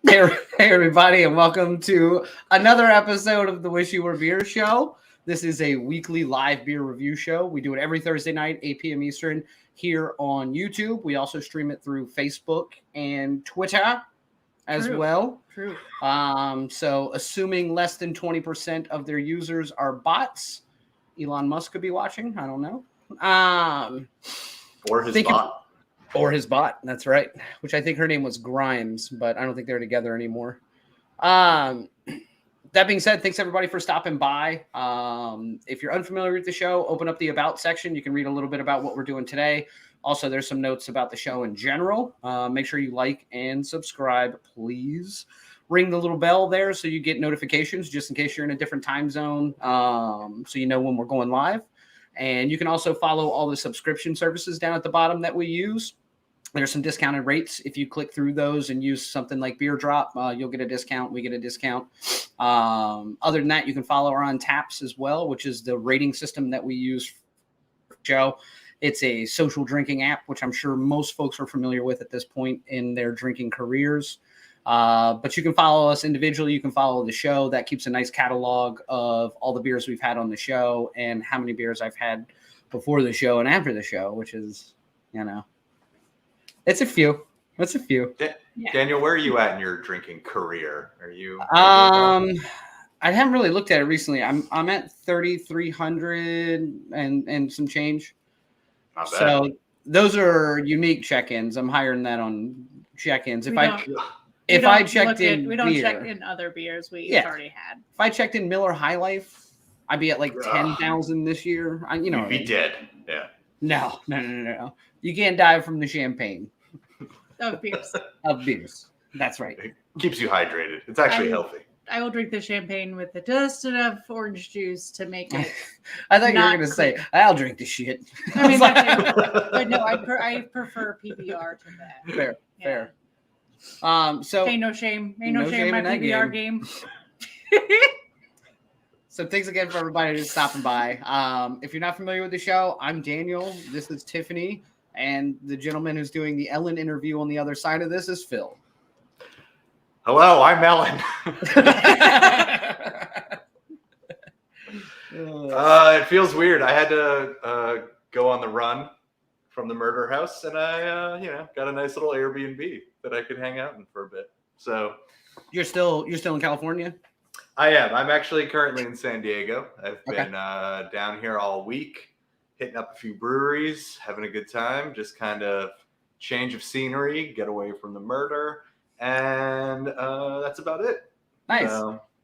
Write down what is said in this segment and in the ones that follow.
Hey, everybody, and welcome to another episode of the Wish You Were Beer Show. This is a weekly live beer review show. We do it every Thursday night, 8 p.m. Eastern, here on YouTube. We also stream it through Facebook and Twitter as well. True. So assuming less than 20% of their users are bots, Elon Musk could be watching. I don't know. Or his bot. Or his bot, that's right. Which I think her name was Grimes, but I don't think they're together anymore. That being said, thanks everybody for stopping by. If you're unfamiliar with the show, open up the About section. You can read a little bit about what we're doing today. Also, there's some notes about the show in general. Make sure you like and subscribe, please. Ring the little bell there so you get notifications just in case you're in a different time zone, so you know when we're going live. And you can also follow all the subscription services down at the bottom that we use. There's some discounted rates. If you click through those and use something like Beer Drop, you'll get a discount. We get a discount. Other than that, you can follow our Untappd as well, which is the rating system that we use for the show. It's a social drinking app, which I'm sure most folks are familiar with at this point in their drinking careers. But you can follow us individually. You can follow the show. That keeps a nice catalog of all the beers we've had on the show and how many beers I've had before the show and after the show, which is, it's a few. It's a few. Daniel, where are you at in your drinking career? Are you? I haven't really looked at it recently. I'm at 3,300 and some change. Not bad. So those are unique check-ins. I'm higher than that on check-ins. If I checked in we don't beer, check in other beers we've already had. If I checked in Miller High Life, I'd be at like 10,000 this year. You'd be dead. Yeah. No. You can't die from the champagne. Of beers. Of beers. That's right. It keeps you hydrated. It's actually healthy. I will drink the champagne with just enough orange juice to make it. I thought you were going to say, I'll drink the shit. I mean, but no, I prefer PBR to that. Fair. So ain't no shame in my PBR game. So thanks again for everybody just stopping by. If you're not familiar with the show, I'm Daniel. This is Tiffany, and the gentleman who's doing the Ellen interview on the other side of this is Phil. Hello, I'm Ellen. It feels weird. I had to go on the run from the murder house, and I got a nice little Airbnb that I could hang out in for a bit. So you're still in California? I am. I'm actually currently in San Diego. I've been down here all week, hitting up a few breweries, having a good time, just kind of change of scenery, get away from the murder, and that's about it. Nice.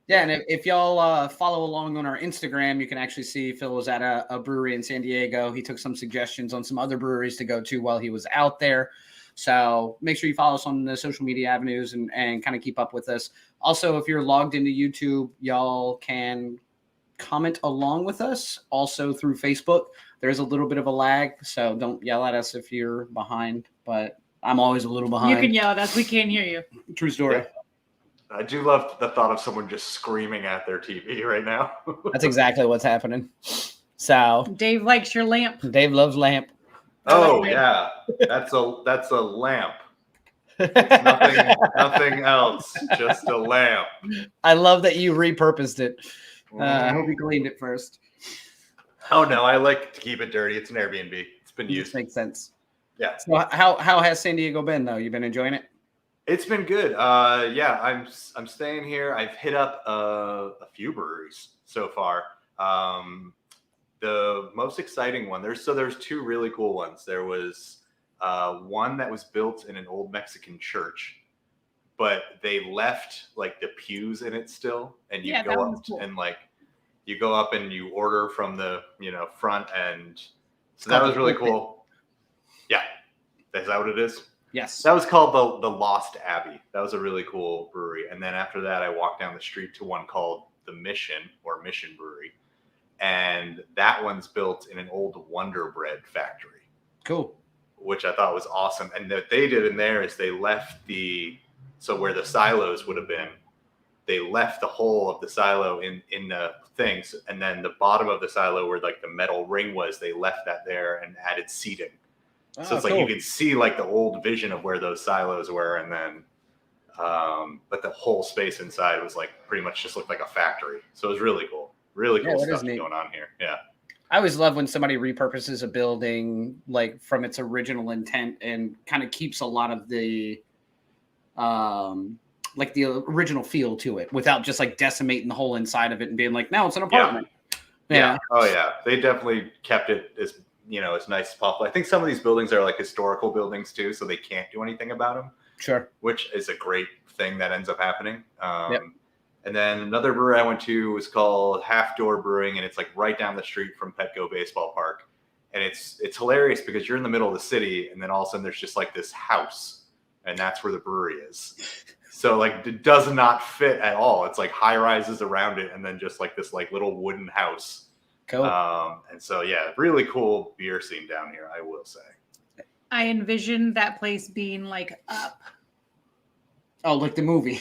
Yeah, and if y'all follow along on our Instagram, you can actually see Phil was at a brewery in San Diego. He took some suggestions on some other breweries to go to while he was out there. So make sure you follow us on the social media avenues and kind of keep up with us. Also, if you're logged into YouTube, y'all can comment along with us. Also through Facebook. There's a little bit of a lag, so don't yell at us if you're behind. But I'm always a little behind. You can yell at us. We can't hear you. True story. Yeah. I do love the thought of someone just screaming at their TV right now. That's exactly what's happening. So Dave likes your lamp. Dave loves lamp. Oh yeah, that's a lamp. Nothing else, just a lamp. I love that you repurposed it. I hope you cleaned it first. Oh no, I like to keep it dirty. It's an Airbnb. It's been used. Makes sense. Yeah. So how has San Diego been though? You been enjoying it? It's been good. Yeah, I'm staying here. I've hit up a few breweries so far. The most exciting one, there's two really cool ones. There was one that was built in an old Mexican church, but they left like the pews in it still, and you go up and you go up and you order from the front, and so that was really cool. Yeah, is that what it is? Yes. That was called the Lost Abbey. That was a really cool brewery. And then after that, I walked down the street to one called the Mission Brewery. And that one's built in an old Wonder Bread factory. Cool. Which I thought was awesome. And what they did in there is they left so where the silos would have been, they left the hole of the silo in the things. And then the bottom of the silo where like the metal ring was, they left that there and added seating. So it's like you can see like the old vision of where those silos were, and then But the whole space inside was like pretty much just looked like a factory. So it was really cool. Really cool stuff going on here. Yeah. I always love when somebody repurposes a building like from its original intent and kind of keeps a lot of the like the original feel to it without just like decimating the whole inside of it and being like, now it's an apartment. Yeah. Oh yeah. They definitely kept it as, as nice as possible. I think some of these buildings are like historical buildings too, so they can't do anything about them. Sure. Which is a great thing that ends up happening. And then another brewery I went to was called Half Door Brewing, and it's like right down the street from Petco Baseball Park. And it's hilarious because you're in the middle of the city, and then all of a sudden there's just like this house, and that's where the brewery is. So like it does not fit at all. It's like high rises around it, and then just like this like little wooden house. Cool. And so yeah, really cool beer scene down here, I will say. I envisioned that place being like up. Oh, like the movie.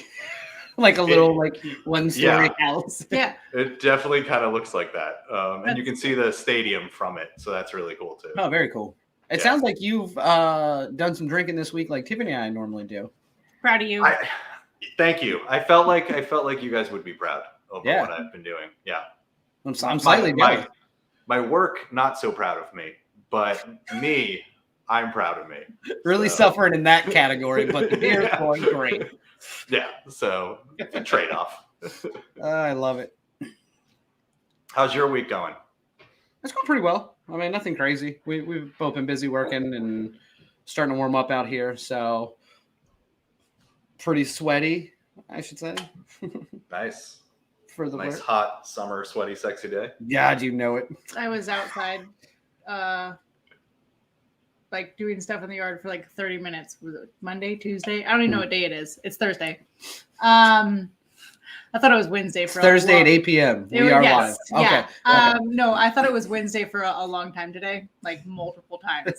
Like a little like one-story house. Yeah. It definitely kind of looks like that. And you can see the stadium from it. So that's really cool too. Oh, very cool. It sounds like you've done some drinking this week like Tiffany and I normally do. Proud of you. Thank you. I felt like you guys would be proud of what I've been doing. Yeah. I'm slightly jealous. My work, not so proud of me, but me, I'm proud of me. Really suffering in that category, but the beer's going great. Yeah, so it's a trade-off. I love it. How's your week going? It's going pretty well. I mean, nothing crazy. We've both been busy working and starting to warm up out here, so pretty sweaty, I should say. Nice. For the nice, work. hot, summer, sweaty, sexy day. God, you know it. I was outside like doing stuff in the yard for like 30 minutes. Was it Monday, Tuesday? I don't even know what day it is. It's Thursday. I thought it was Wednesday for Thursday at 8 p.m. We are live. Yeah. Okay. No, I thought it was Wednesday for a long time today, like multiple times.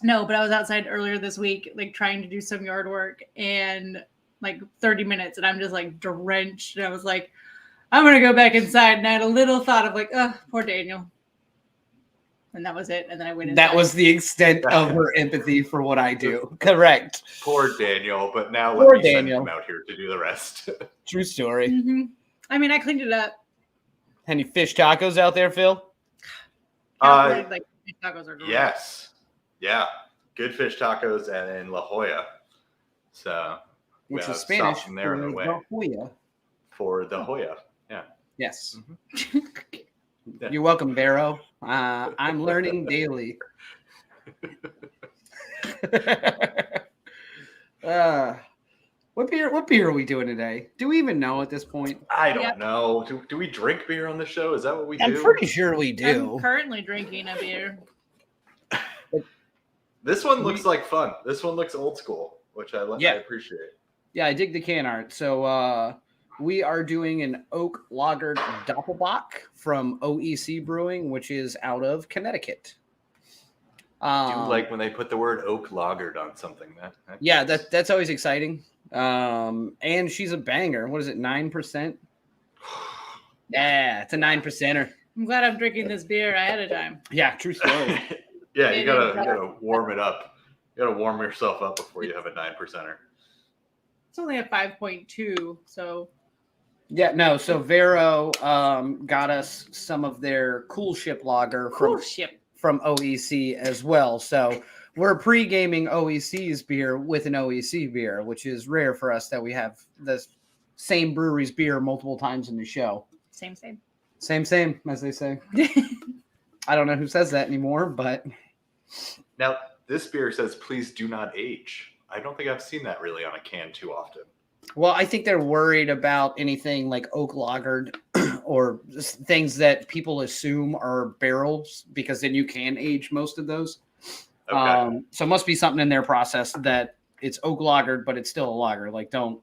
No, but I was outside earlier this week, like trying to do some yard work and like 30 minutes, and I'm just like drenched. And I was like, I'm gonna go back inside. And I had a little thought of like, oh, poor Daniel. And that was it. And then I went inside. That was the extent of her empathy for what I do. Correct. Poor Daniel, but now poor let me Daniel. send him out here to do the rest. True story. Mm-hmm. I mean, I cleaned it up. Any fish tacos out there, Phil? Like fish tacos are great. Yes. Yeah. Good fish tacos in La Jolla. So which is Spanish from there in the way. For the Hoya. Yeah. Yes. Mm-hmm. Yeah. You're welcome, Vero. I'm learning daily. What beer are we doing today? Do we even know at this point? I don't know. Do we drink beer on the show? Is that what we do? I'm pretty sure we do. I'm currently drinking a beer. This one looks like fun. This one looks old school, which I appreciate. Yeah, I dig the can art. So we are doing an oak Lagered Doppelbock from OEC Brewing, which is out of Connecticut. I do like when they put the word oak lagered on something. That's always exciting. And she's a banger. What is it, 9%? Yeah, it's a 9%er. I'm glad I'm drinking this beer ahead of time. Yeah, true story. Yeah, you gotta warm it up. You gotta warm yourself up before you have a 9%er. It's only a 5.2, so. Yeah, no. So Vero got us some of their Cool Ship lager from OEC as well. So we're pre-gaming OEC's beer with an OEC beer, which is rare for us that we have the same brewery's beer multiple times in the show. Same, as they say. I don't know who says that anymore, but. Now, this beer says, please do not age. I don't think I've seen that really on a can too often. Well, I think they're worried about anything like oak lagered or things that people assume are barrels, because then you can age most of those. Okay. So it must be something in their process that it's oak lagered, but it's still a lager. Like, don't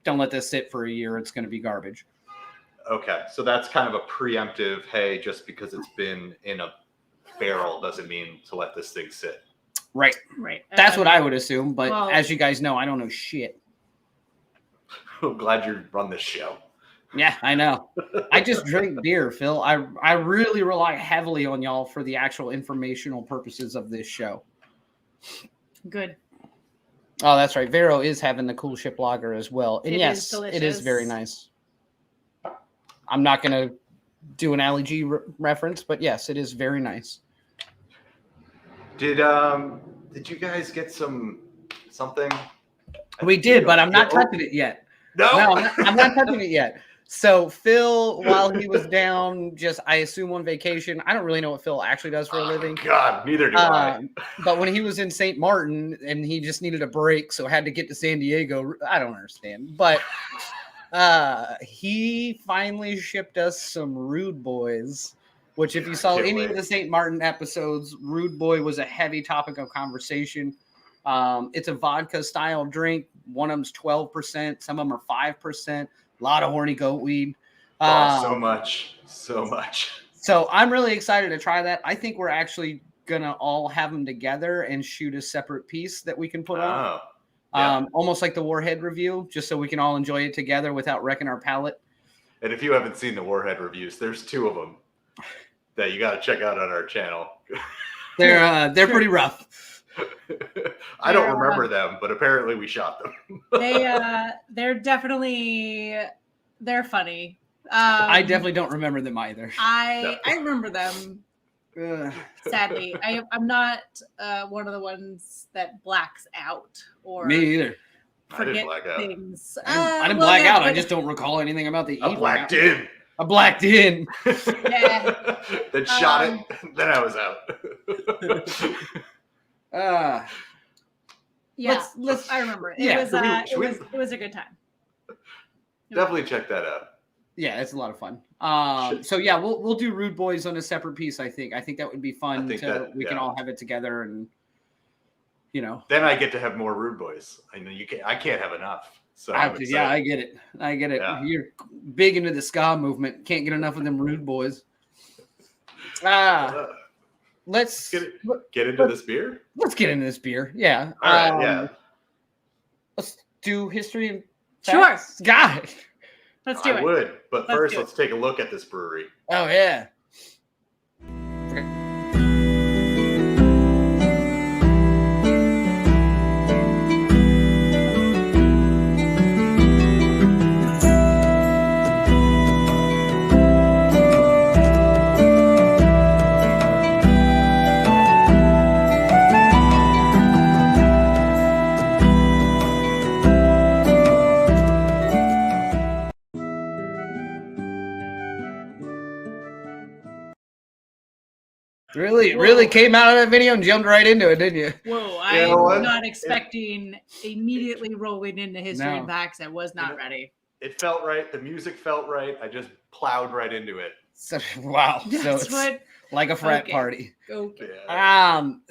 let this sit for a year. It's going to be garbage. Okay. So that's kind of a preemptive, hey, just because it's been in a barrel doesn't mean to let this thing sit. Right. That's what I would assume. But as you guys know, I don't know shit. I'm glad you run this show. Yeah, I know. I just drink beer, Phil. I really rely heavily on y'all for the actual informational purposes of this show. Good. Oh, that's right. Vero is having the cool ship lager as well. And It yes, is it is very delicious. nice. I'm not going to do an Ali G reference, but yes, it is very nice. Did you guys get something? We did, but I'm not touching it yet. No, I'm not touching it yet. So Phil, while he was down, I assume on vacation. I don't really know what Phil actually does for a living. God, neither do I. But when he was in St. Martin and he just needed a break, so had to get to San Diego. I don't understand, but he finally shipped us some Rude Boys. Which, if you saw any of the St. Martin episodes, Rude Boy was a heavy topic of conversation. It's a vodka style drink. One of them's 12%. Some of them are 5%. A lot of horny goat weed. So much. So I'm really excited to try that. I think we're actually going to all have them together and shoot a separate piece that we can put on. Yeah. Almost like the Warhead review, just so we can all enjoy it together without wrecking our palate. And if you haven't seen the Warhead reviews, there's 2 of them that you got to check out on our channel. They're pretty rough. I don't remember them, but apparently we shot them. They're definitely funny. I definitely don't remember them either. I remember them. Sadly, I'm not one of the ones that blacks out or me either. Forget things. I didn't black out. I just don't recall anything about the evening. I blacked in. Yeah. Then shot it. Then I was out. Yeah. I remember it. It was a good time. Definitely check that out. Yeah, it's a lot of fun. So yeah, we'll do Rude Boys on a separate piece. I think that would be fun. We can all have it together, and Then I get to have more Rude Boys. I know I can't have enough. So I get it. Yeah. You're big into the ska movement. Can't get enough of them Rude Boys. Let's get into this beer. Let's get into this beer. Yeah. All right. Yeah. Let's do history and facts. Sure. God. Let's do it. I would, but first let's take a look at this brewery. Oh yeah. Really came out of that video and jumped right into it, didn't you? Whoa, I was not expecting immediately rolling into history and facts. I was not ready. It felt right. The music felt right. I just plowed right into it. So, wow. That's like a frat party. Okay.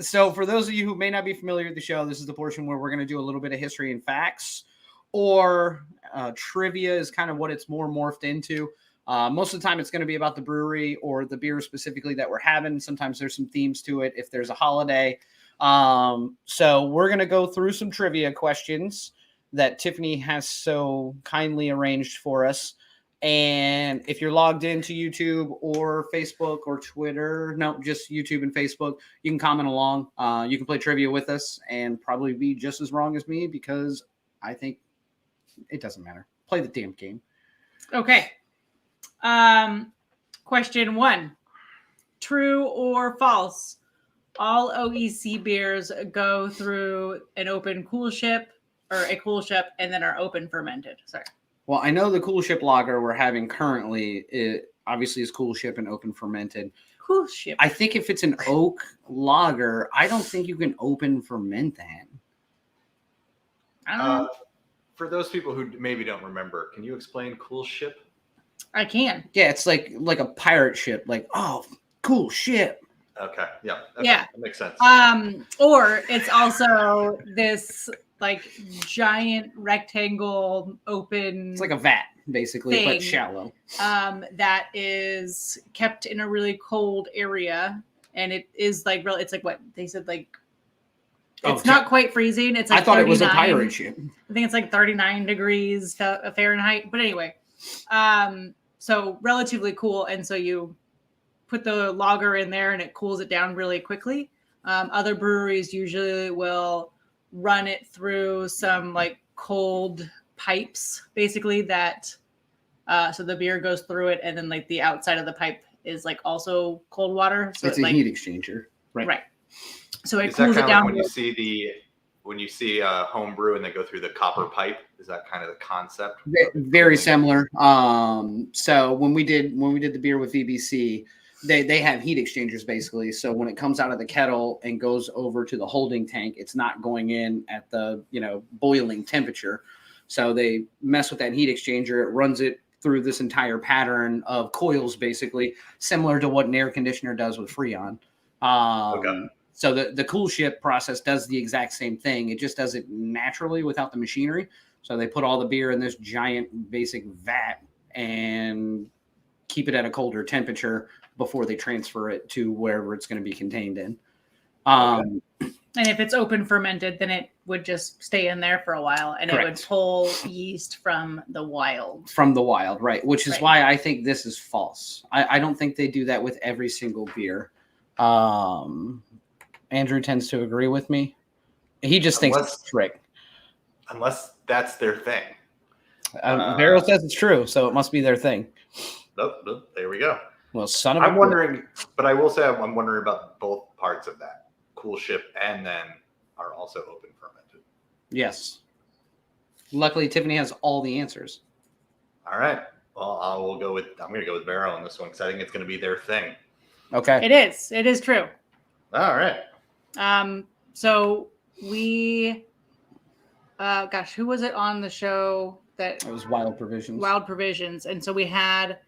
So for those of you who may not be familiar with the show, this is the portion where we're going to do a little bit of history and facts, or trivia is kind of what it's more morphed into. Most of the time it's going to be about the brewery or the beer specifically that we're having. Sometimes there's some themes to it if there's a holiday. So we're going to go through some trivia questions that Tiffany has so kindly arranged for us. And if you're logged into YouTube or Facebook or Twitter, no, just YouTube and Facebook, you can comment along. You can play trivia with us and probably be just as wrong as me, because I think it doesn't matter. Play the damn game. Okay. Question 1, true or false? All OEC beers go through an open cool ship or a cool ship and then are open fermented. Sorry. Well, I know the cool ship lager we're having currently, it obviously is cool ship and open fermented. Cool ship. I think if it's an oak lager, I don't think you can open ferment that. I don't know. For those people who maybe don't remember, can you explain cool ship? I can. Yeah, it's like a pirate ship. Like, oh, cool ship. Okay. Yeah. Yeah. That makes sense. Or it's also this like giant rectangle open. It's like a vat, basically, but shallow. That is kept in a really cold area, and it is like real. It's like what they said, like. It's not quite freezing. It's like I thought it was a pirate ship. I think it's like 39 degrees Fahrenheit. But anyway, so relatively cool. And so you put the lager in there and it cools it down really quickly. Other breweries usually will run it through some like cold pipes, basically that so the beer goes through it, and then like the outside of the pipe is like also cold water. So it's a heat exchanger, right. So it Is that cools it kind of down. like when you see home brew and they go through the copper pipe? Is that kind of the concept? Very similar. So when we did the beer with VBC, they have heat exchangers basically. So when it comes out of the kettle and goes over to the holding tank, it's not going in at the boiling temperature. So they mess with that heat exchanger. It runs it through this entire pattern of coils, basically similar to what an air conditioner does with Freon. Okay. So the cool ship process does the exact same thing. It just does it naturally without the machinery. So they put all the beer in this giant basic vat and keep it at a colder temperature before they transfer it to wherever it's going to be contained in. And if it's open fermented, then it would just stay in there for a while, and Correct. It would pull yeast from the wild. From the wild, right. Which is why I think this is false. I don't think they do that with every single beer. Andrew tends to agree with me. He just thinks it's a trick. Unless that's their thing. Vero says it's true, so it must be their thing. Nope, there we go. Well, son of I'm wondering, but I will say I'm wondering about both parts of that. Cool ship and then are also open fermented. Yes. Luckily, Tiffany has all the answers. All right. Well, I'm going to go with Vero on this one because I think it's going to be their thing. Okay. It is true. All right. So we, who was it on the show that? It was Wild Provisions. Wild Provisions. And so we had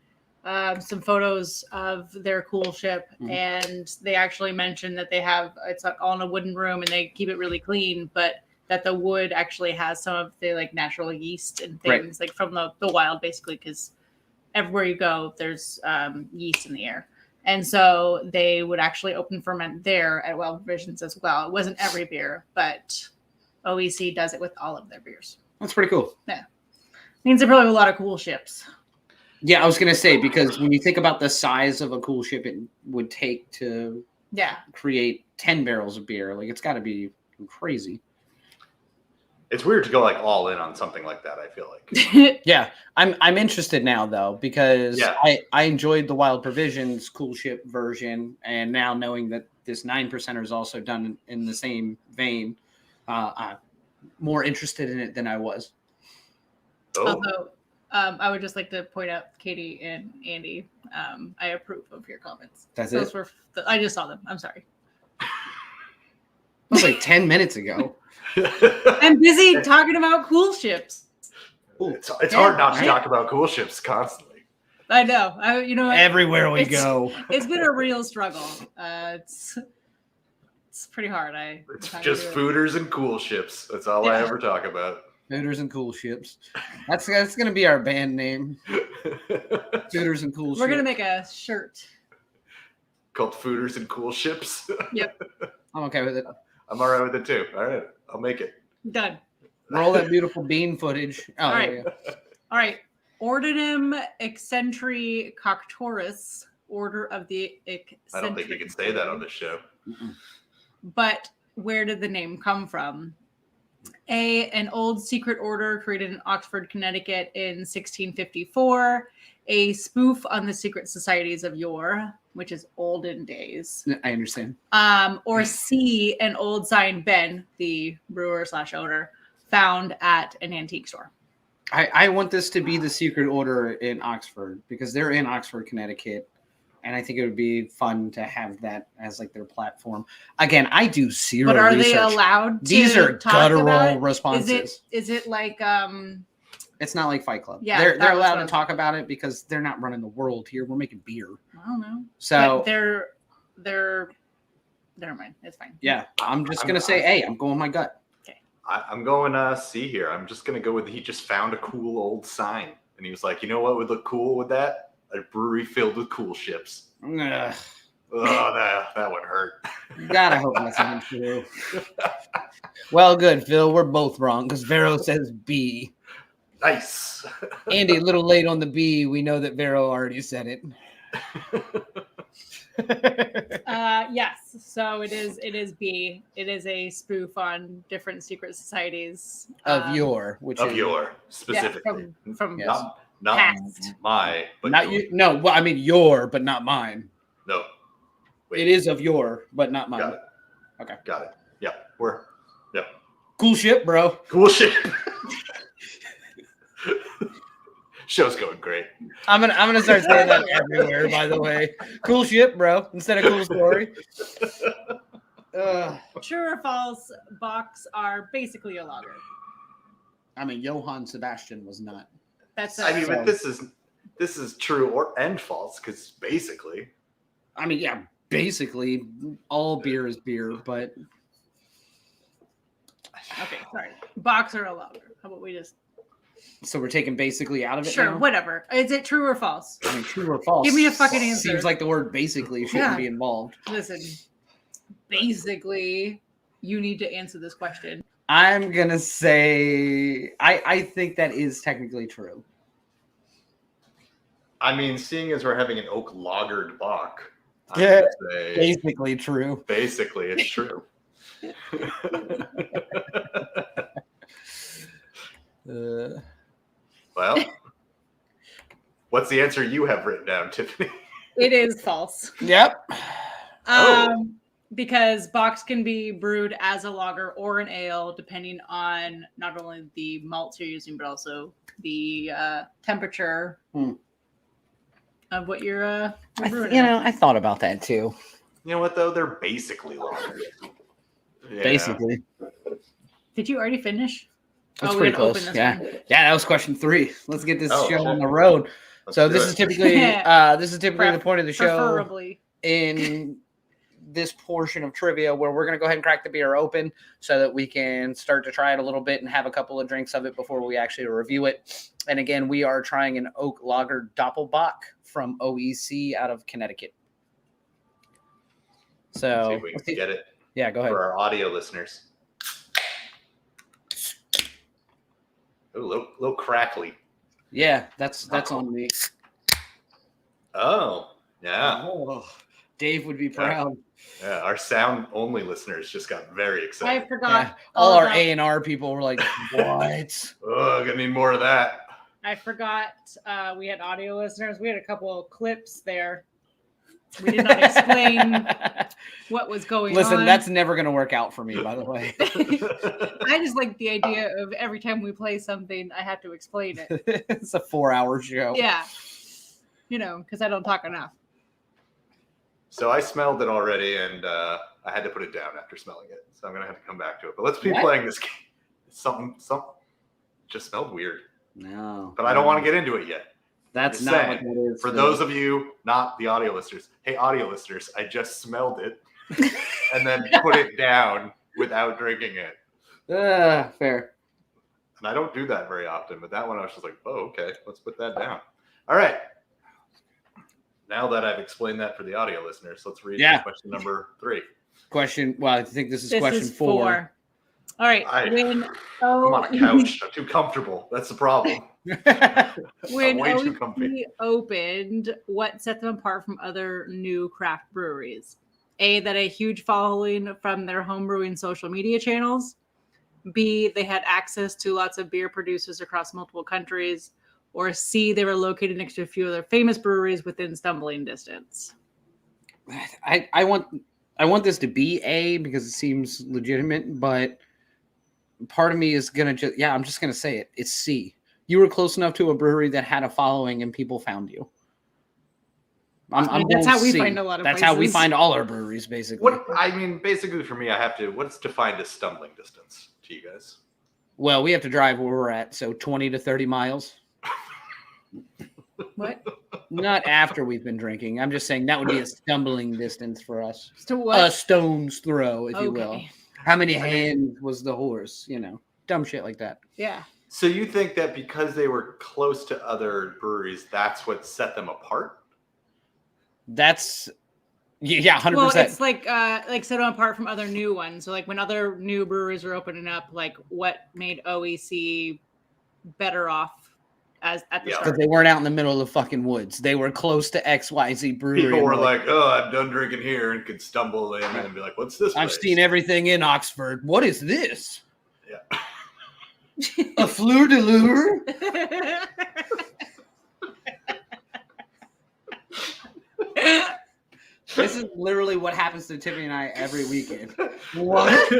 some photos of their cool ship, and they actually mentioned that it's like all in a wooden room and they keep it really clean, but that the wood actually has some of the like natural yeast and things like from the wild, basically, because everywhere you go, there's yeast in the air. And so they would actually open ferment there at Wild Provisions as well. It wasn't every beer, but OEC does it with all of their beers. That's pretty cool. Yeah. Means they probably have a lot of cool ships. Yeah, I was going to say, because when you think about the size of a cool ship it would take to create 10 barrels of beer, like it's got to be crazy. It's weird to go like all in on something like that, I feel like. Yeah, I'm interested now though, because I enjoyed the Wild Provisions cool ship version, and now knowing that this 9% is also done in the same vein, I'm more interested in it than I was. Although I would just like to point out, Katie and Andy, I approve of your comments. Those were I just saw them. I'm sorry. That was like 10 minutes ago. I'm busy talking about cool ships. It's hard not to talk about cool ships constantly. I know. Everywhere we go. It's been a real struggle. It's pretty hard. It's just fooders and cool ships. That's all I ever talk about. Fooders and cool ships. That's going to be our band name. Fooders and cool ships. We're going to make a shirt called Fooders and Cool Ships. Yep. I'm okay with it. I'm all right with it too. All right. I'll make it. Done. Roll that beautiful bean footage. Oh, all right. All right. Ordinum Eccentric Coctorus, Order of the Eccentric. I don't think we can say that on this show. But where did the name come from? An old secret order created in Oxford, Connecticut in 1654. A spoof on the secret societies of yore, which is olden days. I understand. Or C, an old sign Ben, the brewer / owner, found at an antique store. I want this to be the secret order in Oxford, because they're in Oxford, Connecticut. And I think it would be fun to have that as like their platform. Again, I do zero research. But are they allowed to These are guttural responses. Is it like It's not like Fight Club. Yeah, they're allowed to talk about it because they're not running the world here. We're making beer. I don't know. So but they're never mind. It's fine. Yeah, I'm just gonna say, hey, I'm going my gut. Okay. I'm going C here. I'm just gonna go with he just found a cool old sign and he was like, you know what would look cool with that? A brewery filled with cool ships. Ugh. Oh, that would hurt. God, I hope that's not true. Well, good, Phil. We're both wrong because Vero says B. Nice. Andy, a little late on the B. We know that Vero already said it. Yes. So it is B. It is a spoof on different secret societies of your, which Of is your specifically, from Yes. not past. my, but not your. you. No, well, I mean your, but not mine. No, wait, It is of your, but not mine. got it. Okay. Got it. Yeah, Cool shit, bro. cool shit. Show's going great. I'm gonna start saying that everywhere. By the way, cool shit, bro. Instead of cool story. True or false? Bocks are basically a lager. I mean, Johann Sebastian was not. That's I mean, a, but this is true and false because basically, I mean, yeah, basically all beer is beer, but okay. Sorry, bocks are a lager. How about we just so we're taking basically out of it. sure, now? whatever. Is it true or false? I mean, true or false? Give me a fucking answer. Seems like the word basically shouldn't Yeah. be involved. Listen, basically, you need to answer this question. I'm gonna say I think that is technically true. I mean, seeing as we're having an oak lagered bock, I'm Yeah. gonna say Basically true. basically it's true. Well, what's the answer you have written down, Tiffany? It is false. Yep. Oh. Because bocks can be brewed as a lager or an ale, depending on not only the malts you're using, but also the temperature of what you're brewing. I thought about that too. You know what though? They're basically lagers. Yeah. Basically, Did you already finish? that's we pretty gotta open close. this Yeah, one. yeah. That was question 3. Let's get this Oh, show shit. on the road. Let's So do this it. is typically the point of the show Preferably. in this portion of trivia where we're going to go ahead and crack the beer open so that we can start to try it a little bit and have a couple of drinks of it before we actually review it. And again, we are trying an oak Lagered Doppelbock from OEC out of Connecticut. So See if we can get it Yeah, go ahead. for our audio listeners. Ooh, little crackly. Yeah, that's on me. Oh, yeah. Oh, Dave would be proud. Yeah, our sound only listeners just got very I excited. forgot Yeah, all our about- A&R people were like, "What?" Oh, gonna need more of that. I forgot we had audio listeners. We had a couple of clips there. We did not explain what was going on. Listen, that's never going to work out for me, by the way. I just like the idea of every time we play something, I have to explain it. It's a 4-hour show. Yeah. Because I don't talk enough. So I smelled it already, and I had to put it down after smelling it. So I'm gonna have to come back to it. But let's be What? playing this game. Something just smelled weird. No. But I don't want to get into it yet. That's Just not saying, what that is. For those of you, not the audio listeners, hey, audio listeners, I just smelled it and then put it down without drinking it. Fair. And I don't do that very often, but that one I was just like, oh, okay, let's put that down. All right. Now that I've explained that for the audio listeners, let's read question number 3. Question. Well, I think this is This question is 4. All right. I'm on a couch. I'm too comfortable. That's the problem. When way too comfy. OEC opened, what set them apart from other new craft breweries? A, that a huge following from their home brewing social media channels. B, they had access to lots of beer producers across multiple countries. Or C, they were located next to a few other famous breweries within stumbling distance. I want this to be A because it seems legitimate, but part of me is gonna I'm just gonna say it. It's C. You were close enough to a brewery that had a following and people found you. That's how we find a lot of That's how we places. find all our breweries, basically. Basically for me, what's defined as stumbling distance to you guys? Well, we have to drive where we're at, so 20 to 30 miles. What? Not after we've been drinking. I'm just saying that would be a stumbling distance for us. To what? A stone's throw, if you will. Okay. How many hands was the horse? Dumb shit like that. Yeah. So you think that because they were close to other breweries, that's what set them apart? That's 100%. Well, it's like set them apart from other new ones. So like when other new breweries were opening up, like what made OEC better off at the Yeah. start. Because they weren't out in the middle of the fucking woods. They were close to XYZ Brewery. People and were they're like, "Oh, I'm done drinking here," and could stumble in and be like, "What's this?" I've place?" seen everything in Oxford. What is this? Yeah. A fleur de lure? This is literally what happens to Tiffany and I every weekend. What?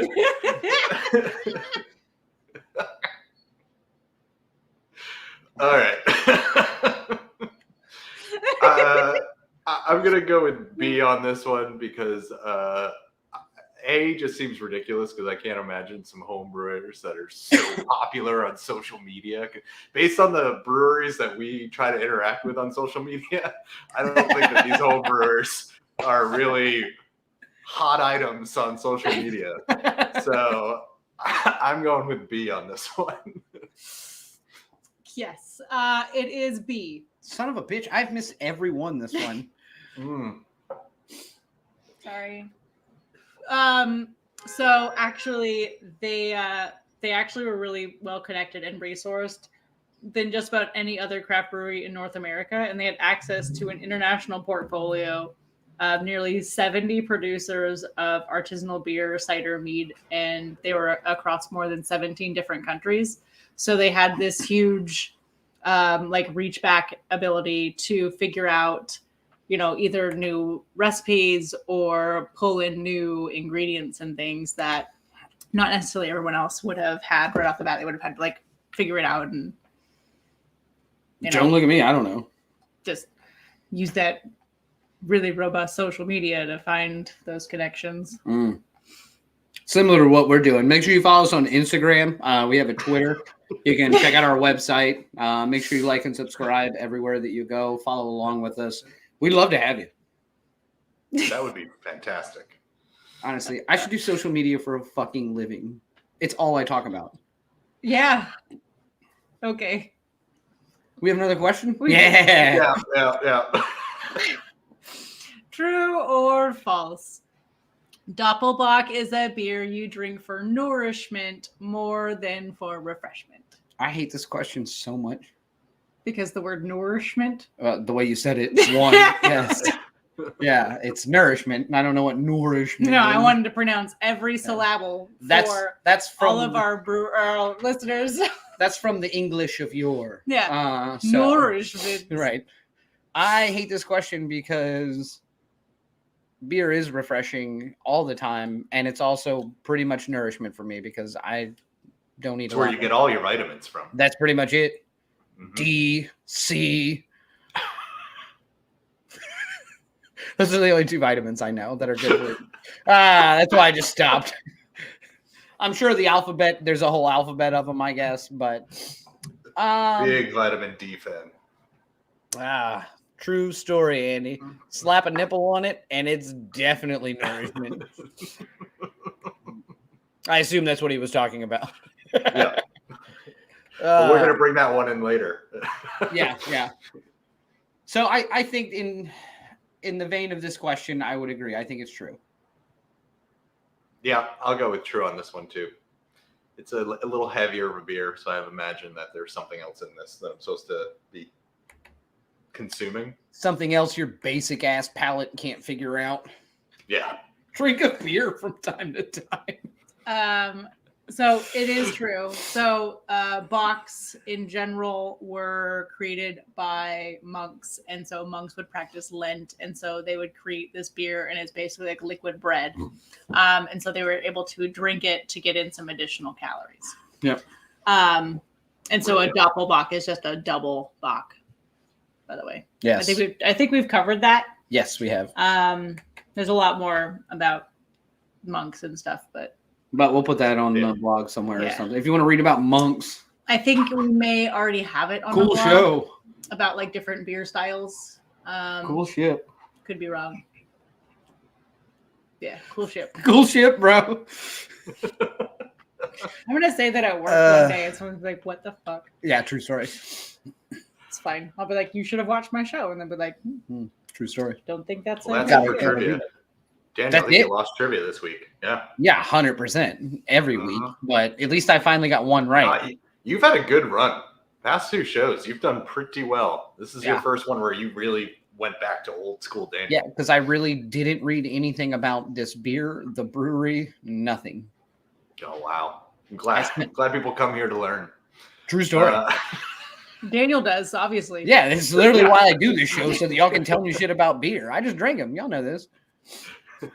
All right. I'm gonna go with B on this one because A just seems ridiculous because I can't imagine some home brewers that are so popular on social media. Based on the breweries that we try to interact with on social media, I don't think that these home brewers are really hot items on social media. So I'm going with B on this one. Yes, it is B. Son of a bitch. I've missed every one this one. Sorry. So actually they actually were really well connected and resourced than just about any other craft brewery in North America, and they had access to an international portfolio of nearly 70 producers of artisanal beer, cider, mead, and they were across more than 17 different countries. So they had this huge reach back ability to figure out, either new recipes or pull in new ingredients and things that not necessarily everyone else would have had right off the bat. They would have had to figure it out and Don't look at me. I don't know. Just use that really robust social media to find those connections. Similar to what we're doing. Make sure you follow us on Instagram. We have a Twitter. You can check out our website. Make sure you like and subscribe everywhere that you go. Follow along with us. We'd love to have you. That would be fantastic. Honestly, I should do social media for a fucking living. It's all I talk about. Yeah. Okay. We have another question? Yeah. True or false? Doppelbock is a beer you drink for nourishment more than for refreshment. I hate this question so much. Because the word nourishment? The way you said it. One, yes. Yeah, it's nourishment. And I don't know what nourishment No, is. I wanted to pronounce every syllable for that's from all of our listeners. That's from the English of yore. Yeah. So, nourishment. Right. I hate this question because beer is refreshing all the time, and it's also pretty much nourishment for me because I don't eat. It's where you get all your vitamins from. That's pretty much it. Mm-hmm. D, C. Those are the only two vitamins I know that are good for it. That's why I just stopped. I'm sure the alphabet, there's a whole alphabet of them, I guess, but big vitamin D fan. True story, Andy. Slap a nipple on it, and it's definitely nourishment. I assume that's what he was talking about. Yeah. But we're going to bring that one in later. Yeah. So I think in the vein of this question, I would agree. I think it's true. Yeah, I'll go with true on this one too. It's a little heavier of a beer, so I imagine that there's something else in this that I'm supposed to be consuming. Something else your basic ass palate can't figure out. Yeah. Drink a beer from time to time. So it is true. So bocks in general were created by monks, and so monks would practice Lent, and so they would create this beer, and it's basically like liquid bread. And so they were able to drink it to get in some additional calories. Yep. And so a Doppelbock is just a double bock, by the way. Yes. I think we've covered that. Yes, we have. There's a lot more about monks and stuff, but we'll put that on the blog somewhere or something. If you want to read about monks. I think we may already have it on the blog. Cool show. About different beer styles. Cool ship. Could be wrong. Yeah, cool ship. Cool ship, bro. I'm going to say that at work one day and someone's like, what the fuck? Yeah, true story. It's fine. I'll be like, you should have watched my show. And they'll be like, true story. Don't think that's that's it for trivia. Daniel, I think you lost trivia this week. Yeah, 100% every week. But at least I finally got one right. You've had a good run. Past 2 shows, you've done pretty well. This is your first one where you really went back to old school Daniel. Yeah, because I really didn't read anything about this beer, the brewery, nothing. Oh, wow. I'm glad people come here to learn. True story. Daniel does, obviously. Yeah, this is literally why I do this show, so that y'all can tell me shit about beer. I just drink them. Y'all know this. I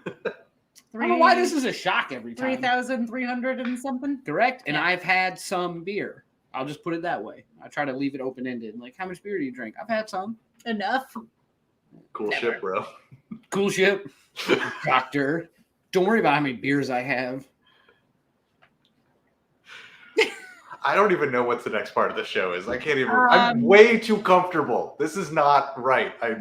don't know why this is a shock every time. 3,300 and something. Correct. And I've had some beer. I'll just put it that way. I try to leave it open-ended. Like, how much beer do you drink? I've had some. Enough. Cool shit, bro. Cool shit. Doctor. Don't worry about how many beers I have. I don't even know what the next part of the show is. I can't even. I'm way too comfortable. This is not right. I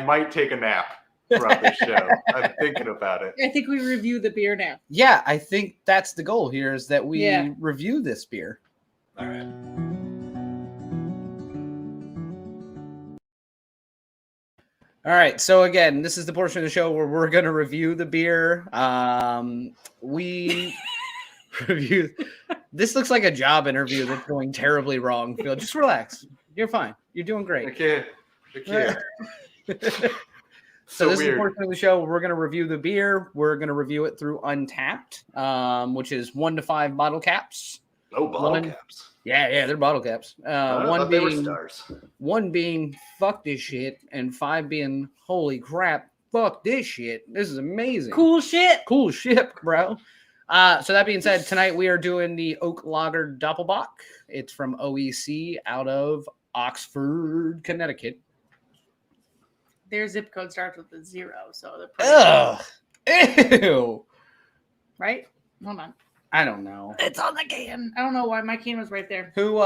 might take a nap throughout this show. I'm thinking about it. I think we review the beer now. Yeah, I think that's the goal here is that we review this beer. All right. All right. So again, this is the portion of the show where we're going to review the beer. We review. This looks like a job interview that's going terribly wrong. Phil, just relax. You're fine. You're doing great. I can't. So this is the portion of the show where we're going to review the beer. We're going to review it through Untappd, which is 1 to 5 bottle caps. Oh, bottle caps. Yeah, they're bottle caps. They were stars. 1 being fuck this shit, and 5 being holy crap, fuck this shit. This is amazing. Cool shit, bro. So that being said, tonight we are doing the Oak Lagered Doppelbock. It's from OEC out of Oxford, Connecticut. Their zip code starts with a 0, so they're pretty ew. Right? Hold on. I don't know. It's on the can. I don't know why my can was right there. Who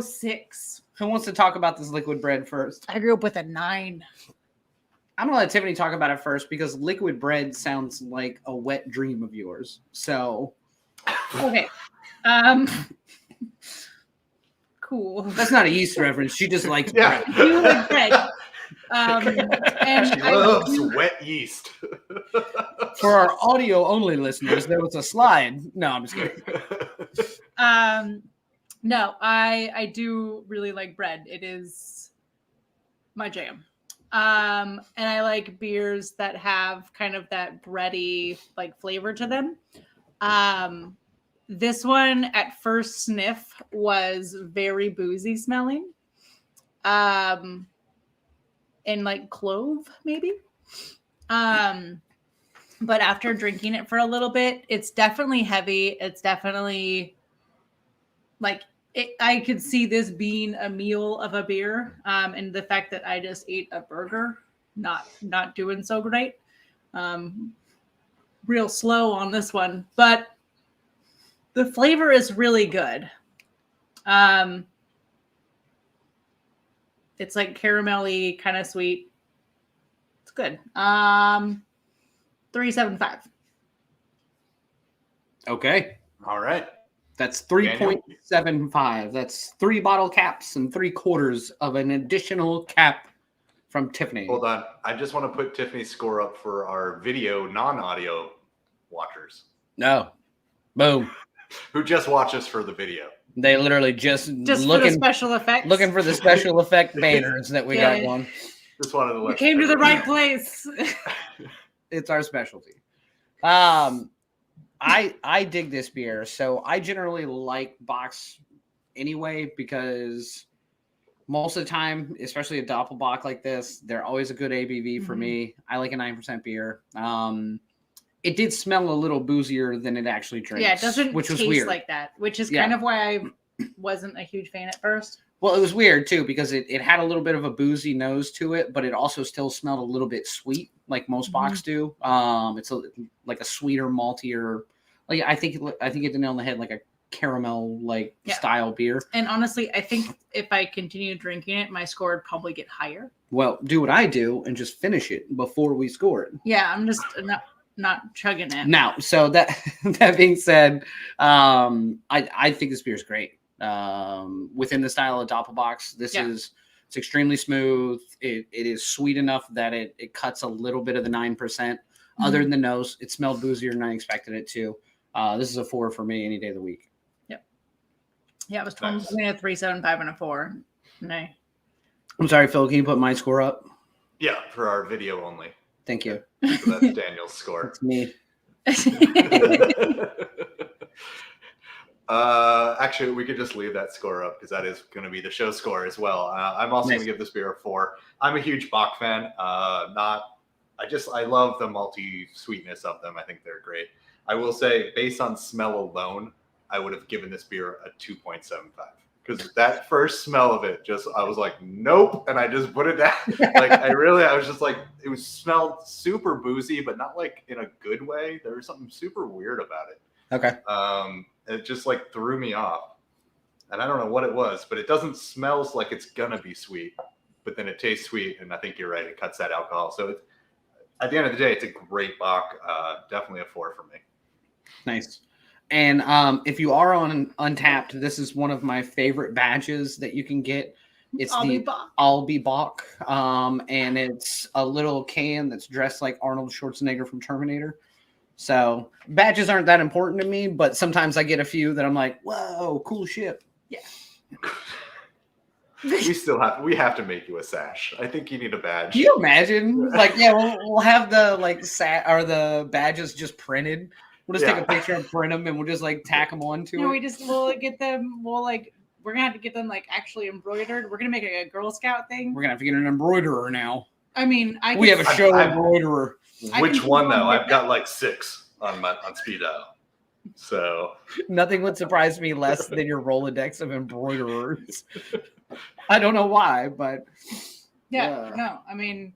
06. Who wants to talk about this liquid bread first? I grew up with a 9. I'm gonna let Tiffany talk about it first because liquid bread sounds like a wet dream of yours. So okay. Cool. That's not a yeast reference. She just likes bread. You like bread. And she loves wet yeast. For our audio only listeners, there was a slide. No, I'm just kidding. No, I do really like bread. It is my jam. And I like beers that have kind of that bready like flavor to them. This one at first sniff was very boozy smelling. And like clove maybe. But after drinking it for a little bit, it's definitely heavy. It's definitely like I could see this being a meal of a beer. And the fact that I just ate a burger, not doing so great. Real slow on this one, but the flavor is really good. It's like caramelly, kind of sweet. It's good. 3.75. Okay. All right. That's 3.75. That's 3 bottle caps and 3/4 of an additional cap from Tiffany. Hold on. I just want to put Tiffany's score up for our video, non-audio watchers. No. Boom. Who just watch us for the video. They literally just looking for the special effects. Looking for the special effect banners that we got one. Just wanted to let you came to the right place. It's our specialty. I dig this beer. So I generally like bocks anyway because most of the time, especially a Doppelbock like this, they're always a good ABV for me. I like a 9% beer. It did smell a little boozier than it actually drinks. Yeah, it doesn't which was taste weird. like that, which is kind of why I wasn't a huge fan at first. Well, it was weird too because it had a little bit of a boozy nose to it, but it also still smelled a little bit sweet, like most bocks do. It's like a sweeter, maltier. Like I think you hit the nail on the head, like a caramel style beer. And honestly, I think if I continue drinking it, my score would probably get higher. Well, do what I do and just finish it before we score it. Yeah, I'm just not chugging it. Now, so that being said, I think this beer is great. Within the style of Doppelbocks, it's extremely smooth. It is sweet enough that it cuts a little bit of the 9%. Other than the nose, it smelled boozier than I expected it to. This is a 4 for me any day of the week. Yep. Yeah, it was Nice. between a 3.75 and a 4. No. I'm sorry, Phil. Can you put my score up? Yeah, for our video only. Thank you. So that's Daniel's score. That's me. Actually, we could just leave that score up because that is going to be the show score as well. I'm also going to give this beer a 4. I'm a huge Bock fan. I love the malty sweetness of them. I think they're great. I will say, based on smell alone, I would have given this beer a 2.75 because that first smell of it, I was like, nope, and I just put it down. I was just like, it smelled super boozy, but not like in a good way. There was something super weird about it. Okay. It just like threw me off, and I don't know what it was, but it doesn't smell like it's gonna be sweet, but then it tastes sweet, and I think you're right, it cuts that alcohol. So at the end of the day, it's a great Bock. Definitely a 4 for me. Nice. And if you are on Untappd, this is one of my favorite badges that you can get. It's I'll be Bock. And it's a little can that's dressed like Arnold Schwarzenegger from Terminator. So badges aren't that important to me, but sometimes I get a few that I'm like, whoa, cool shit. Yeah. We have to make you a sash. I think you need a badge. Can you imagine? We'll have the the badges just printed. We'll just take a picture and print them, and we'll just tack them onto it. We'll get them. We're gonna have to get them actually embroidered. We're gonna make a Girl Scout thing. We're gonna have to get an embroiderer now. I mean, we have a show embroiderer. Which one though? I've got 6 on speed dial. So nothing would surprise me less than your Rolodex of embroiderers. I don't know why, but no. I mean,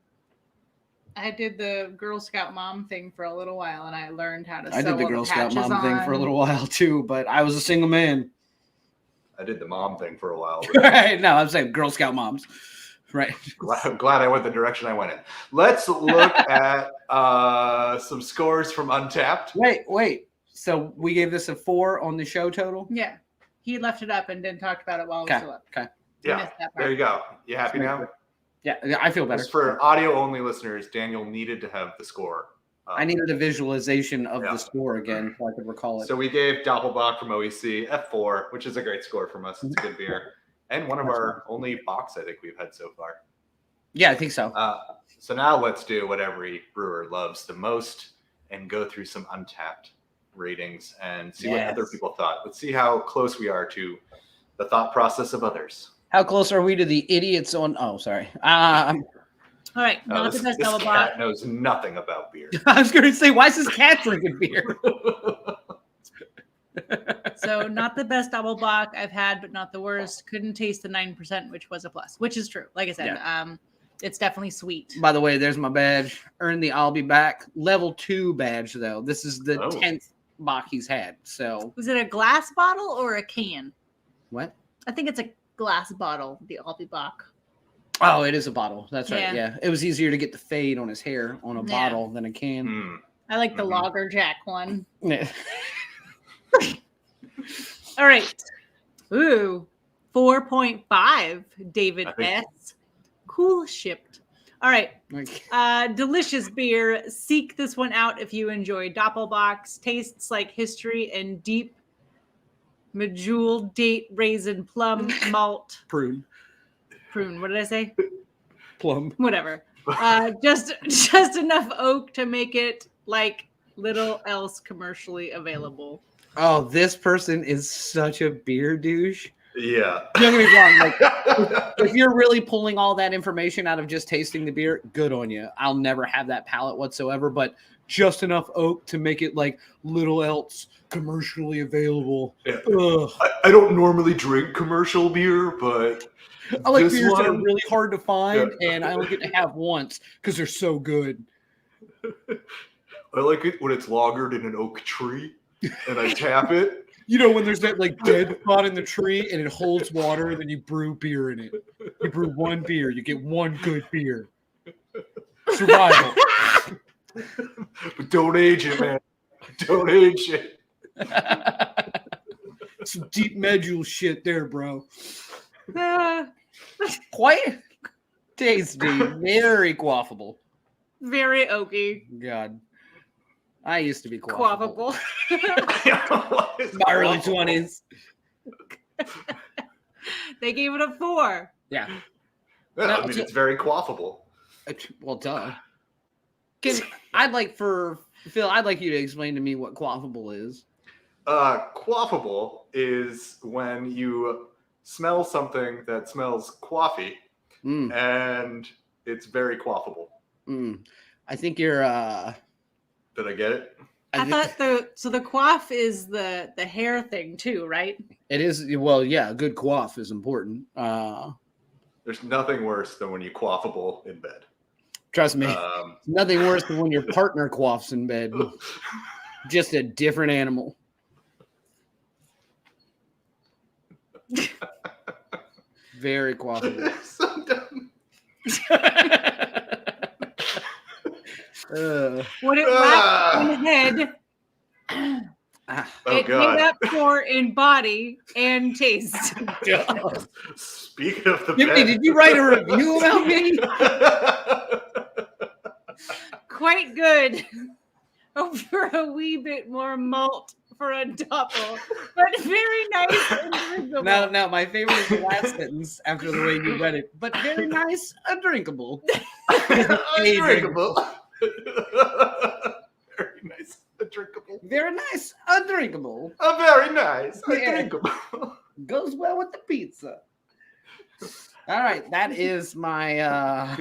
I did the Girl Scout mom thing for a little while, and I learned how to. I did the Girl Scout mom thing for a little while too, but I was a single man. I did the mom thing for a while. Right? No, I'm saying Girl Scout moms. Right. I'm glad I went the direction I went in. Let's look at some scores from Untappd. Wait. So we gave this a 4 on the show total? Yeah. He left it up and didn't talk about it while it was still up. Okay. Yeah. There you go. You happy now? Yeah, I feel better. Just for audio only listeners, Daniel needed to have the score. I needed a visualization of the score again so I could recall it. So we gave Doppelbock from OEC F4, which is a great score from us. It's a good beer. And one of our only Bocks I think we've had so far. Yeah, I think so. So now let's do what every brewer loves the most and go through some Untappd ratings and see what other people thought. Let's see how close we are to the thought process of others. How close are we to the idiots on? Oh, sorry. All right. This cat knows nothing about beer. I was going to say, why is this cat drinking beer? So not the best Doppelbock I've had, but not the worst. Couldn't taste the 9%, which was a plus, which is true. Like I said, it's definitely sweet. By the way, there's my badge. Earned the I'll be back. Level 2 badge, though. This is the 10th Bock he's had. So was it a glass bottle or a can? What? I think it's a glass bottle, the I'll be Bock. Oh, it is a bottle. That's right. Yeah. It was easier to get the fade on his hair on a bottle than a can. I like the Lager Jack one. Yeah. All right. Ooh, 4.5. David S. Cool shipped. All right. Delicious beer. Seek this one out if you enjoy Doppelbocks. Tastes like history and deep medjool, date, raisin, plum, malt. Prune. What did I say? Plum. Whatever. Just enough oak to make it like little else commercially available. Oh, this person is such a beer douche. Yeah. Don't get me wrong. If you're really pulling all that information out of just tasting the beer, good on you. I'll never have that palate whatsoever, but just enough oak to make it like little else commercially available. Yeah. I don't normally drink commercial beer, but I like beers that are really hard to find, and I only get to have once because they're so good. I like it when it's lagered in an oak tree, and I tap it. You know, when there's that dead spot in the tree and it holds water, then you brew beer in it. You brew one beer, you get one good beer. Survival. But don't age it, man. Don't age it. Some deep medjool shit there, bro. Quite tasty. Very quaffable. Very oaky. God. I used to be quaffable. My early 20s. They gave it a 4. Yeah. Well, No, I mean, it's very quaffable. Well, duh. I'd like you to explain to me what quaffable is. Quaffable is when you smell something that smells coffee, and it's very quaffable. I think you're. Did I get it? I thought the quaff is the hair thing too, right? It is. Well, yeah, a good quaff is important. There's nothing worse than when you quaffable in bed. Trust me, nothing worse than when your partner quaffs in bed. Just a different animal. Very quaffable. So dumb. When it whacked in the head, it God. made up for in body and taste. Speaking of the Jimmy, bed. did you write a review about me? Quite good. Over a wee bit more malt for a doppel, but very nice and drinkable. No, my favorite is the last sentence after the way you read it. But very nice, undrinkable. Undrinkable. Very nice, undrinkable. Very nice, undrinkable. Very nice, Yeah. undrinkable. Goes well with the pizza. All right, that is my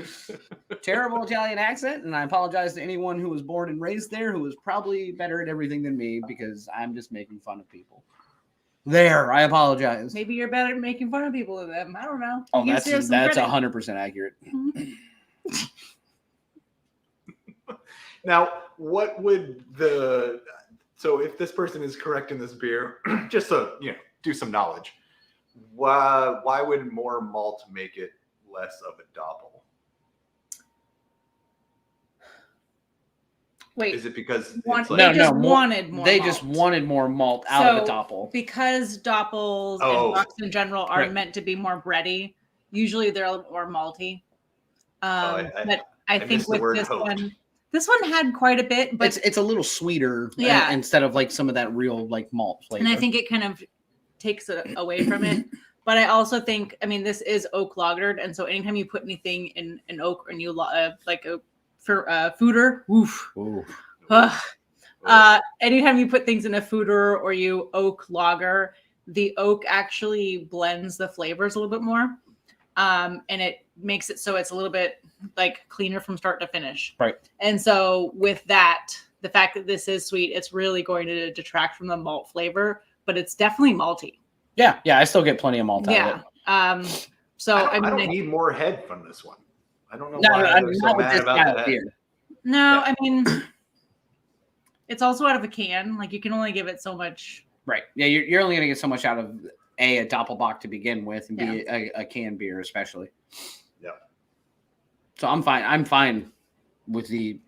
terrible Italian accent, and I apologize to anyone who was born and raised there who is probably better at everything than me because I'm just making fun of people. There, I apologize. Maybe you're better at making fun of people than them. I don't know. Oh, You that's deserve some credit. 100% accurate. Now, what would so if this person is correct in this beer, just to do some knowledge, why would more malt make it less of a doppel? Wait, Is it because it's they like, just wanted more They malt. just wanted more malt out of the doppel. Because doppels and bocks in general are meant to be more bready, usually they're a little bit more malty. But I think with this one had quite a bit, but It's a little sweeter, instead of like some of that real like malt flavor. and I think it kind of takes it away from it. But I also think, I mean, this is oak lagered, and so anytime you put anything in an oak or new like a fooder, woof. Anytime you put things in a fooder or you oak lager, the oak actually blends the flavors a little bit more, and it makes it so it's a little bit like cleaner from start to finish. Right. And so with that, the fact that this is sweet, it's really going to detract from the malt flavor, but it's definitely malty. Yeah, I still get plenty of malt out of it. So I don't need more head from this one. I don't know why I'm so mad about that. No, I mean, it's also out of a can. Like you can only give it so much. Right. Yeah, you're only going to get so much out of a Doppelbock to begin with, and be a canned beer especially. Yeah. So I'm fine. I'm fine with the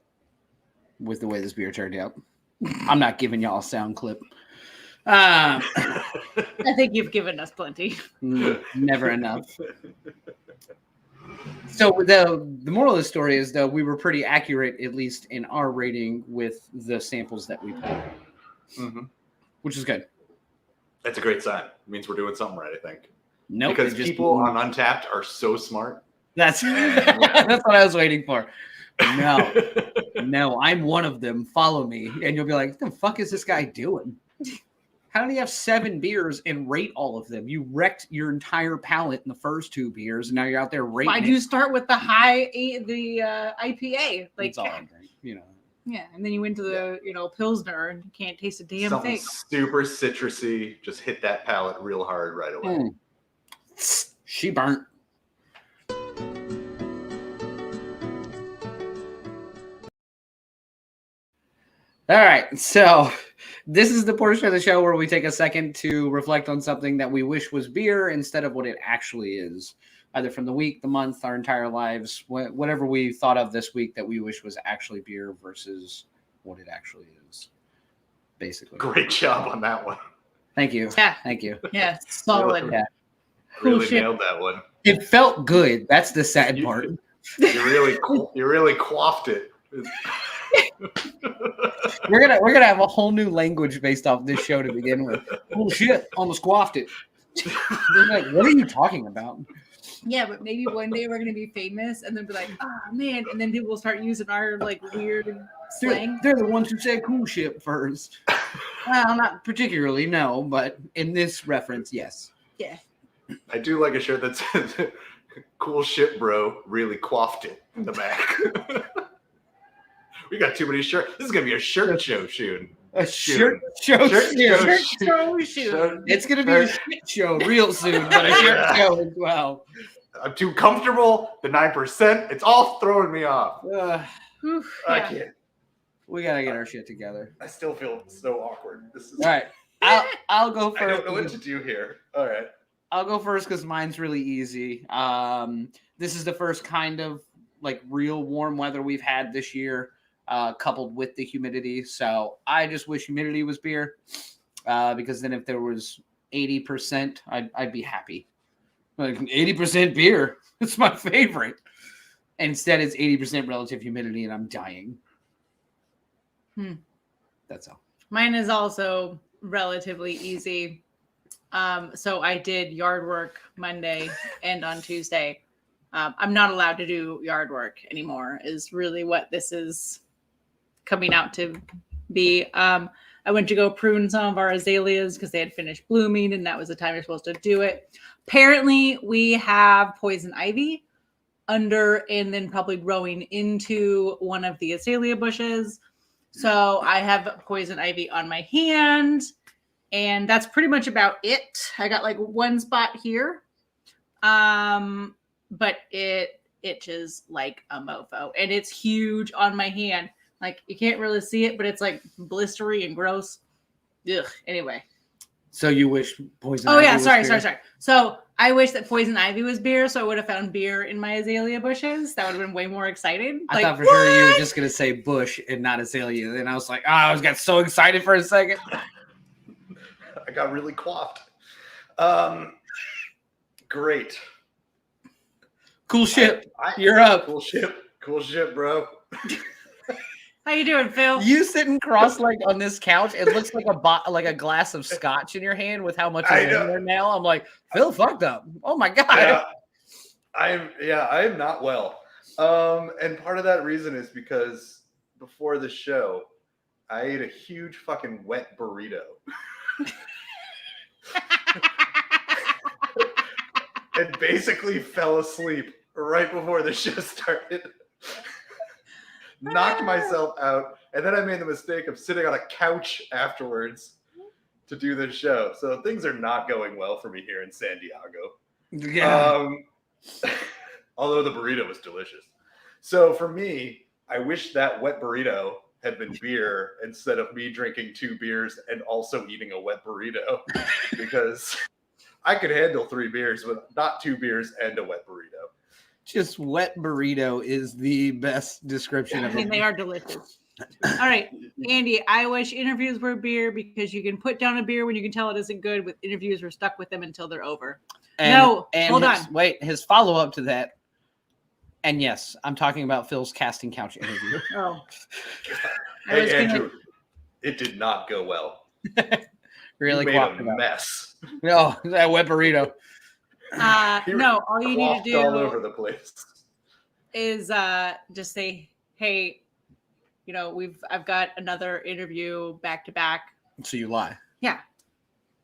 way this beer turned out. I'm not giving y'all a sound clip. I think you've given us plenty. Never enough. So the moral of the story is, though, we were pretty accurate, at least in our rating, with the samples that we put, which is good. That's a great sign. It means we're doing something right, I think. Nope, because people on Untappd are so smart. That's that's what I was waiting for. No, I'm one of them. Follow me, and you'll be like, "What the fuck is this guy doing? How do you have 7 beers and rate all of them? You wrecked your entire palate in the first 2 beers, and now you're out there rating. Why'd you start with the IPA? Like, that's all I drink, Yeah, and then you went to the Pilsner and you can't taste a damn Something thing. super citrusy, just hit that palate real hard right away. She burnt. All right, so this is the portion of the show where we take a second to reflect on something that we wish was beer instead of what it actually is, either from the week, the month, our entire lives, whatever we thought of this week that we wish was actually beer versus what it actually is, basically. Great job on that one. Thank you. Yeah. Thank you. Yeah, solid. Yeah. Really Cool nailed that one. It felt good. That's the sad part. You really quaffed it. We're gonna have a whole new language based off this show to begin with. Oh shit! Almost quaffed it. They're like, what are you talking about? Yeah, but maybe one day we're gonna be famous and then be like, oh man, and then people will start using our like weird slang. They're the ones who said cool shit first. Well, not particularly, no, but in this reference, yes. Yeah. I do like a shirt that says "Cool shit, bro." Really quaffed it in the back. We got too many shirts. This is gonna be a shirt show soon. A shirt show. It's gonna be a shit show real soon, but a shirt show as well. I'm too comfortable. The 9%. It's all throwing me off. I can't. We gotta get our shit together. I still feel so awkward. This is all right. I'll go first. I don't know what to do here. All right. I'll go first because mine's really easy. This is the first kind of like real warm weather we've had this year, coupled with the humidity. So I just wish humidity was beer, because then if there was 80%, I'd be happy. Like 80% beer, it's my favorite. Instead, it's 80% relative humidity, and I'm dying. That's all. Mine is also relatively easy. So I did yard work Monday and on Tuesday. I'm not allowed to do yard work anymore, is really what this is coming out to be. I went to go prune some of our azaleas because they had finished blooming, and that was the time you're supposed to do it. Apparently, we have poison ivy under and then probably growing into one of the azalea bushes. So I have poison ivy on my hand, and that's pretty much about it. I got like one spot here, but it itches like a mofo, and it's huge on my hand. Like you can't really see it, but it's like blistery and gross. Ugh. Anyway. So you wish poison? Oh yeah, sorry. So I wish that poison ivy was beer, so I would have found beer in my azalea bushes. That would have been way more exciting. I thought for sure you were just gonna say bush and not azalea, and I was like, I got so excited for a second. I got really quaffed. Great. Cool shit. You're up. Cool shit, bro. How you doing, Phil? You sitting cross-legged on this couch. It looks like a glass of scotch in your hand with how much is in there now. I'm like, Phil fucked up. Oh my god. Yeah, I am not well. And part of that reason is because before the show, I ate a huge fucking wet burrito. And basically fell asleep right before the show started. Knocked myself out, and then I made the mistake of sitting on a couch afterwards to do this show. So things are not going well for me here in San Diego. Yeah. Although the burrito was delicious. So for me, I wish that wet burrito had been beer instead of me drinking 2 beers and also eating a wet burrito, because I could handle 3 beers, but not 2 beers and a wet burrito. Just wet burrito is the best description of it. They are delicious. All right, Andy, I wish interviews were beer because you can put down a beer when you can tell it isn't good. With interviews, we're stuck with them until they're over. Hold on. Wait, his follow-up to that. And yes, I'm talking about Phil's casting couch interview. Oh. Hey, Andrew, it did not go well. Really made a mess. No, that wet burrito. No, all you need to do all over the place is just say, hey, I've got another interview back to back. So you lie. Yeah.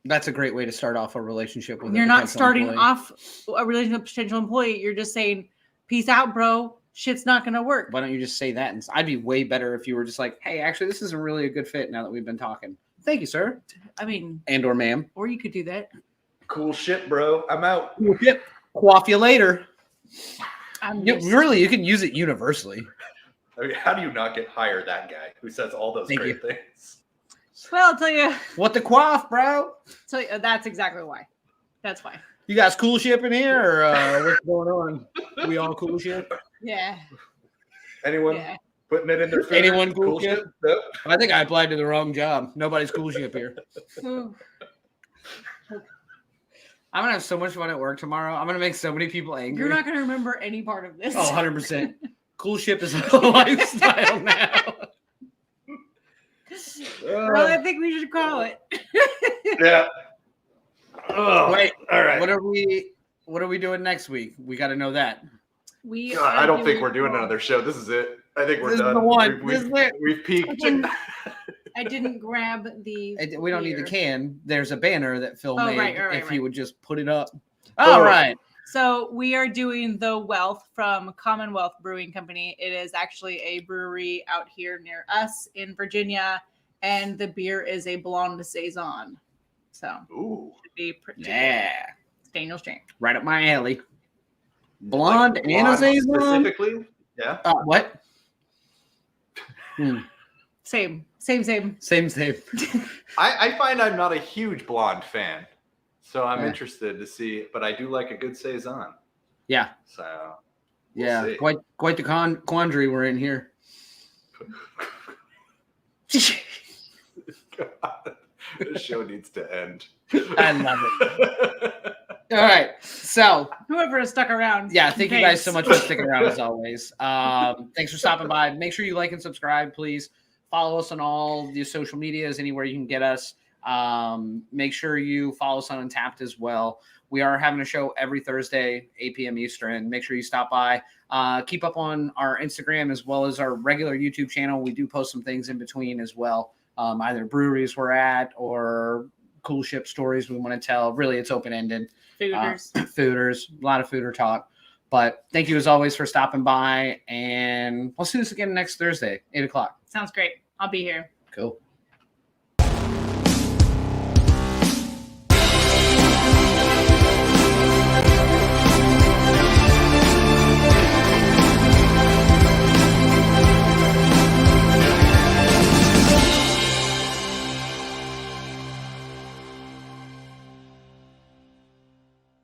That's a great way to start off a relationship with. You're not starting off a relationship with a potential employee. You're just saying, peace out, bro. Shit's not going to work. Why don't you just say that? And I'd be way better if you were just like, hey, actually, this isn't really a good fit now that we've been talking. Thank you, sir. I mean. And or ma'am. Or you could do that. Cool shit, bro. I'm out. Yep. Quaff you later. Really, you can use it universally. I mean, how do you not get hired that guy who says all those great things? Well, I'll tell you. What the quaff, bro? So that's exactly why. That's why. You guys cool ship in here, or what's going on? We all cool ship? Yeah. Anyone putting it in their finger? Anyone cool ship? Nope. I think I applied to the wrong job. Nobody's cool ship here. I'm going to have so much fun at work tomorrow. I'm going to make so many people angry. You're not going to remember any part of this. Oh, 100%. Cool ship is a lifestyle now. Well, I think we should call it. Yeah. Oh, Wait, all right. What are we doing next week? We got to know that. God, I don't think we're doing another show. This is it. I think we're This is done. the one. We've peaked. I didn't grab the. We don't need the can. There's a banner that Phil made. If he would just put it up. All right. So we are doing the Wealth from Commonwealth Brewing Company. It is actually a brewery out here near us in Virginia, and the beer is a blonde saison. So should be pretty good. It's Daniel's drink. Right up my alley. Blonde and a saison specifically. Yeah. What? Same. I find I'm not a huge blonde fan, so I'm interested to see. But I do like a good saison. Yeah. So. We'll see. Quite the quandary we're in here. God, this show needs to end. I love it. All right. So whoever has stuck around. Yeah. Thank you guys so much for sticking around as always. Thanks for stopping by. Make sure you like and subscribe, please. Follow us on all the social medias, anywhere you can get us. Make sure you follow us on Untappd as well. We are having a show every Thursday, 8 p.m. Eastern. Make sure you stop by. Keep up on our Instagram as well as our regular YouTube channel. We do post some things in between as well. Either breweries we're at or cool ship stories we want to tell. Really, it's open-ended. Fooders, a lot of fooder talk. But thank you as always for stopping by, and we'll see this again next Thursday, 8 o'clock. Sounds great. I'll be here. Cool.